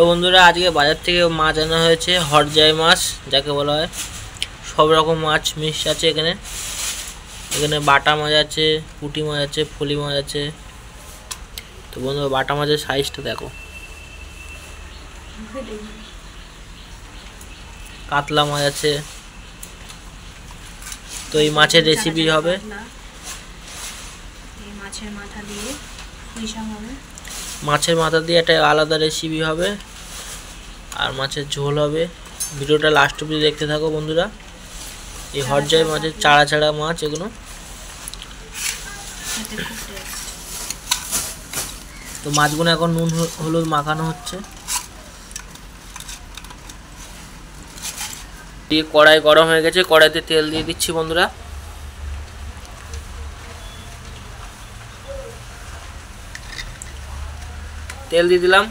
তো বন্ধুরা আজকে বাজার থেকে মাছ আনা হয়েছে, হরজাই মাছ যাকে বলা হয়। সব রকম মাছ মিক্স আছে এখানে। এখানে বাটা মাছ আছে, পুঁটি মাছ আছে, ফলি মাছ আছে। তো বন্ধুরা বাটা মাছের সাইজটা দেখো। কাতলা মাছ আছে। তো এই মাছের রেসিপি হবে মাছের মাথা দিয়ে একটা আলাদা রেসিপি হবে, আর মাছের ঝোল হবে। ভিডিওটা লাস্ট অবধি দেখতে থাকো বন্ধুরা। এই হরজাই মাছের চাড়া চাড়া মাছ এগুলো। তো মাছগুলো এখন নুন হলুদ মাখানো হচ্ছে। দিয়ে কড়াই গরম হয়ে গেছে, কড়াইতে তেল দিয়ে দিচ্ছি বন্ধুরা। তেল দিয়ে দিলাম।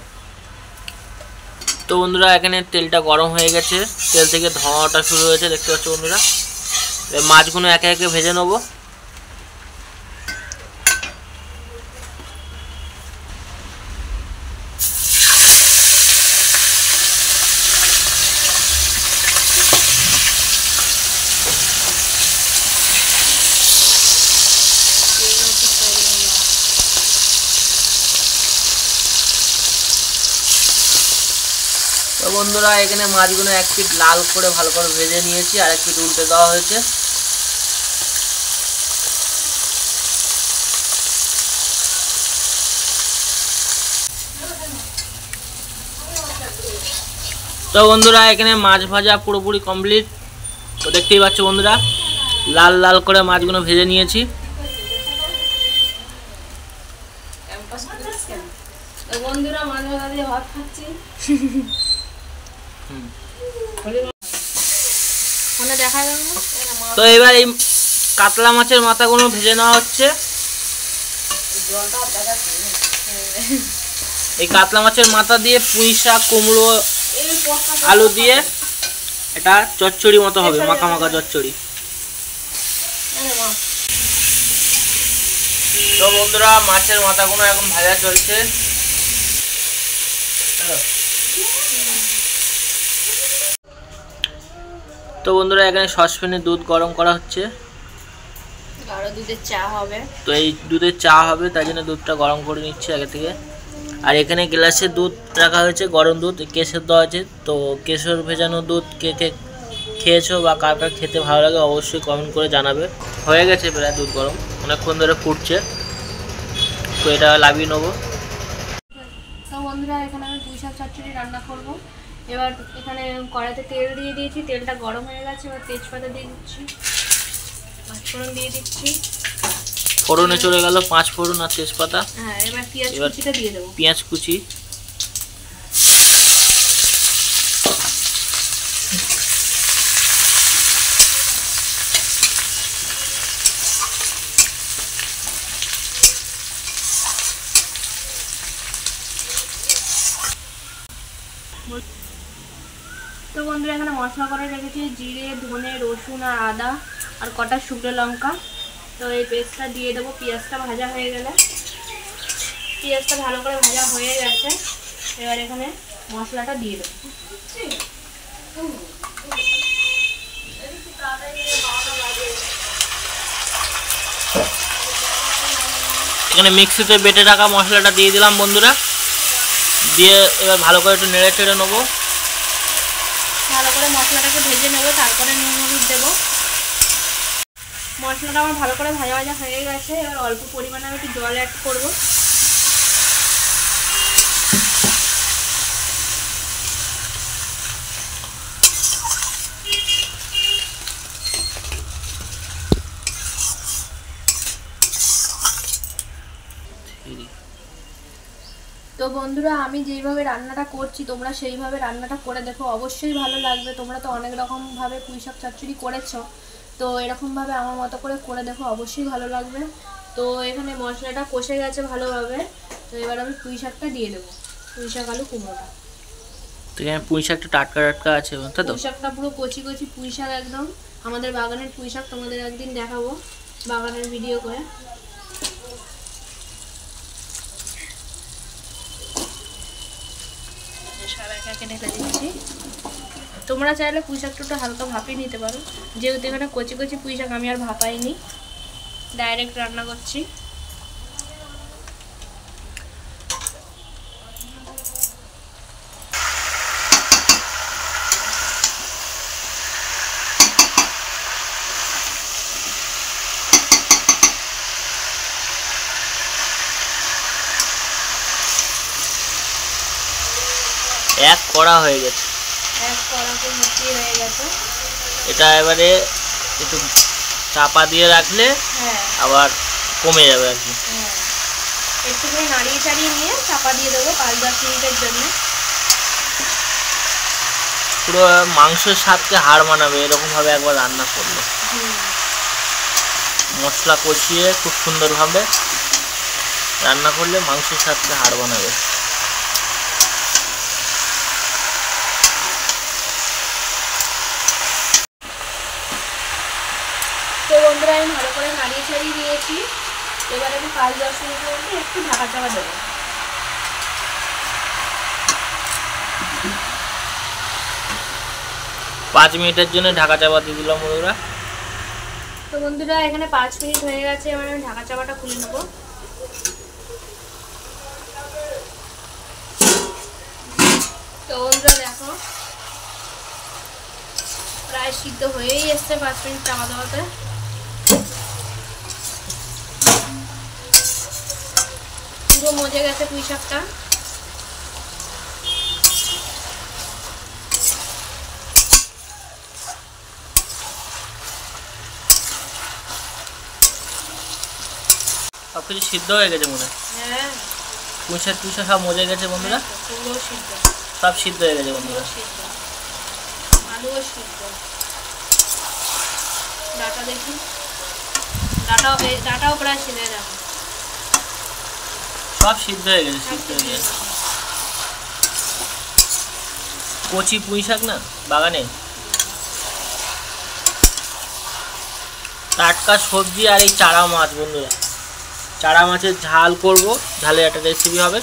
তো বন্ধুরা এখানে তেলটা গরম হয়ে গেছে, তেল থেকে ধোঁয়াটা শুরু হয়েছে দেখতে পাচ্ছ বন্ধুরা। মাছগুলো একে একে ভেজে নেবো। তো বন্ধুরা এখানে মাছগুলো এক পিঠ লাল করে ভালো করে ভেজে নিয়েছি, আর এক পিঠ উল্টে দেওয়া হয়েছে। তো বন্ধুরা এখানে মাছ ভাজা পুরোপুরি কমপ্লিট। তো দেখতেই পাচ্ছ বন্ধুরা লাল লাল করে মাছগুলো ভেজে নিয়েছি। বন্ধুরা মাছ ভাজা দিয়ে ভাত খাচ্ছি। তো এবার এই কাতলা মাছের মাথাগুলো ভেজে নেওয়া হচ্ছে। এই কাতলা মাছের মাথা দিয়ে পুঁই শাক, কুমড়ো, আলু দিয়ে এটা চচ্চড়ি মতো হবে, মাখা মাখা চচ্চড়ি। তো বন্ধুরা মাছের মাথাগুলো এখন ভাজা চলছে। তো বন্ধুরা এখানে সসপ্যানে দুধ গরম করা হচ্ছে। দুধের চা হবে। তো এই দুধের চা হবে, তাই জন্য দুধটা গরম করে নিচ্ছে আগে থেকে। আর এখানে গ্লাসে দুধ রাখা হয়েছে, গরম দুধ, কেশর দেওয়া আছে। তো কেশর ভেজানো দুধ কে কে খেয়েছো বা কার কার খেতে ভালো লাগে অবশ্যই কমেন্ট করে জানাবে। হয়ে গেছে প্রায় দুধ গরম, অনেকক্ষণ ধরে ফুটছে। তো এটা লাভিয়ে নেবো। তো বন্ধুরা এখানে আমি পুঁই শাক চচ্চড়ি রান্না করবো। এবার এখানে কড়াইতে তেল দিয়ে দিয়েছি, তেলটা গরম হয়ে গেছে। এবার তেজপাতা দিয়ে দিচ্ছি, পাঁচফোড়ন দিয়ে দিচ্ছি। ফোড়নে চলে গেল পাঁচ ফোড়ন আর তেজপাতা। হ্যাঁ, এবার পেঁয়াজ কুচিটা দিয়ে দেবো। পেঁয়াজ কুচি, তো বন্ধুরা এখানে মশলা করে রেখেছি জিরে, ধনে, রসুন আর আদা আর কটা শুকনো লঙ্কা। তো এই পেস্টটা দিয়ে দেবো। পেঁয়াজটা ভাজা হয়ে গেলে, পেঁয়াজটা ভালো করে ভাজা হয়ে গেছে, এবার এখানে মশলাটা দিয়ে দেবো। এখানে মিক্সিতে বেটে রাখা মশলাটা দিয়ে দিলাম বন্ধুরা। দিয়ে এবার ভালো করে একটু নেড়ে চেড়ে নেবো। ভালো করে মশলাটাকে ভেজে নেবো, তারপরে নুন হলুদ দেবো। মশলাটা আমার ভালো করে ভাজা ভাজা হয়ে গেছে। এবার অল্প পরিমাণে আমি একটু জল অ্যাড করবো। তো বন্ধুরা আমি যেইভাবে রান্নাটা করছি তোমরা সেইভাবে রান্নাটা করে দেখো, অবশ্যই ভালো লাগবে। তোমরা তো অনেক রকমভাবে পুঁই শাক চচ্চড়ি করেছো, তো এরকমভাবে আমার মতো করে দেখো, অবশ্যই ভালো লাগবে। তো এখানে মশলাটা কষে গেছে ভালোভাবে। তো এবার আমি পুঁই শাকটা দিয়ে দেবো, পুঁই শাক আলু কুমড়োটা। তো এখানে পুঁই শাকটা টাটকা টাটকা আছে, তাই তো? পুঁই শাকটা পুরো কচি কচি পুঁই শাক, একদম আমাদের বাগানের পুঁই শাক। তোমাদের একদিন দেখাবো বাগানের ভিডিও করে। সব একে একে ঢেলে দিচ্ছি। তোমরা চাইলে পুঁই শাকটা একটু হালকা ভাপিয়ে নিতে পারো, যেহেতু এখানে কচি কচি পুঁই শাক আমি আর ভাপাইনি, ডাইরেক্ট রান্না করছি। এক কড়া হয়ে গেছে, এক কড়াতে ভর্তি হয়ে গেছে। এটা এবারে একটু চাপা দিয়ে রাখলে আবার কমে যাবে আর কি। একটুখানি নাড়িয়ে চাড়িয়ে নিয়ে চাপা দিয়ে দেবো 5-10 মিনিটের জন্য। পুরো মাংসের স্বাদকে হাড় মানাবে এরকম ভাবে একবার রান্না করলে। মশলা কষিয়ে খুব সুন্দরভাবে রান্না করলে মাংসের স্বাদকে হাড় বানাবে। তো বন্ধুরা আমি ভালো করে নাড়িয়ে ছাড়িয়ে নিয়েছি। এবার আমি 5-10 মিনিটের মধ্যে একটু ঢাকা চাপা দেবো। 5 মিনিটের জন্য ঢাকা চাপা দিয়ে দিলাম বন্ধুরা। তো বন্ধুরা এখানে 5 মিনিট হয়ে গেছে, এবার আমি ঢাকা চাপাটা খুলে নেবো। তো বন্ধুরা দেখো প্রায় সিদ্ধ হয়েই এসছে 5 মিনিট চাপা দেওয়াতে। পুরো মজে গেছে পুঁই শাকটা। সবকিছু সিদ্ধ হয়ে গেছে মনে হয়। হ্যাঁ, পুঁই শাক সব মজে গেছে বন্ধুরা, পুরো সিদ্ধ, সব সিদ্ধ হয়ে গেছে বন্ধুরা। সিদ্ধ, আলুও সিদ্ধ। ডাটা দেখি, ডাটাও প্রায় সিদ্ধ হয়ে যাবে। সব সিদ্ধ হয়ে গেছে, সিদ্ধ হয়ে গেছে। কচি পুঁই শাক না বাগানে, টাটকা সবজি আর এই চারা মাছ বন্ধুরা। চারা মাছের ঝাল করব, ঝালের একটা রেসিপি হবে।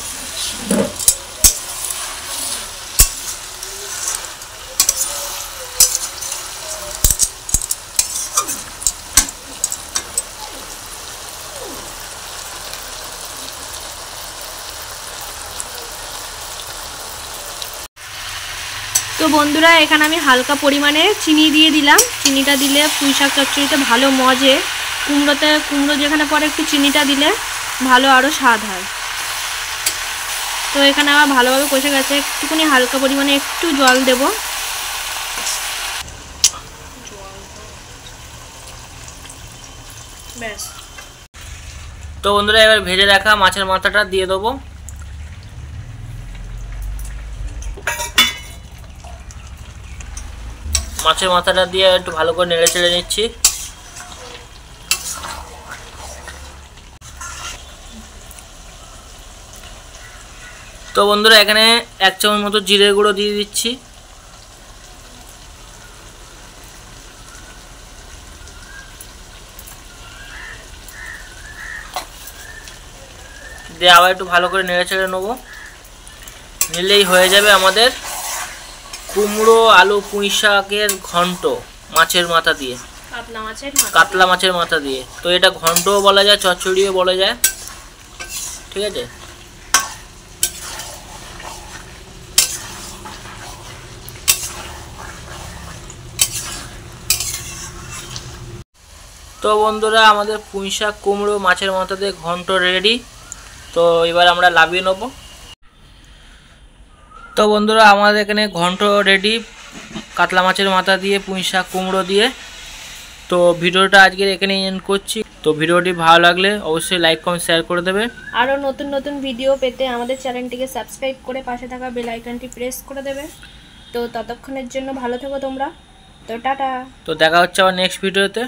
তো বন্ধুরা এখানে আমি হালকা পরিমাণে চিনি দিয়ে দিলাম। চিনিটা দিলে পুঁই শাক চচ্চড়িতে ভালো মজে। কুমড়ো যেখানে পরে একটু চিনিটা দিলে ভালো আরও স্বাদ হয়। তো এখানে আমার ভালোভাবে কষে গেছে, একটুখানি হালকা পরিমাণে একটু জল দেব। ব্যাস। তো বন্ধুরা এবার ভেজে রাখা মাছের মাথাটা দিয়ে দেবো। মাছের মাথাটা দিয়ে একটু ভালো করে নেড়ে চেড়ে নিচ্ছি। তো বন্ধুরা এখানে 1 চামচ মতো জিরে গুঁড়ো দিয়ে দিচ্ছি। দিয়ে আবার একটু ভালো করে নেড়ে চেড়ে নেবো। নিলেই হয়ে যাবে আমাদের কুমড়ো আলু পুঁই শাকের ঘন্ট মাছের মাথা দিয়ে, কাতলা মাছের মাথা দিয়ে। তো এটা ঘন্টও বলা যায়, চচ্চড়িও বলা যায়, ঠিক আছে। তো বন্ধুরা আমাদের পুঁই শাক কুমড়ো মাছের মাথা দিয়ে ঘন্ট রেডি। তো এবার আমরা নামিয়ে নেব। তো বন্ধুরা আমাদের এখানে ঘন্ট রেডি কাতলা মাছের মাথা দিয়ে পুঁই শাক কুমড়ো দিয়ে। তো ভিডিওটা আজকের এখানে এন্ড করছি। তো ভিডিওটি ভালো লাগলে অবশ্যই লাইক কমেন্ট শেয়ার করে দেবে। আরও নতুন নতুন ভিডিও পেতে আমাদের চ্যানেলটিকে সাবস্ক্রাইব করে পাশে থাকা বেল আইকনটি প্রেস করে দেবে। তো ততক্ষণের জন্য ভালো থেকো তোমরা। তো টাটা। তো দেখা হচ্ছে আবার নেক্সট ভিডিওতে।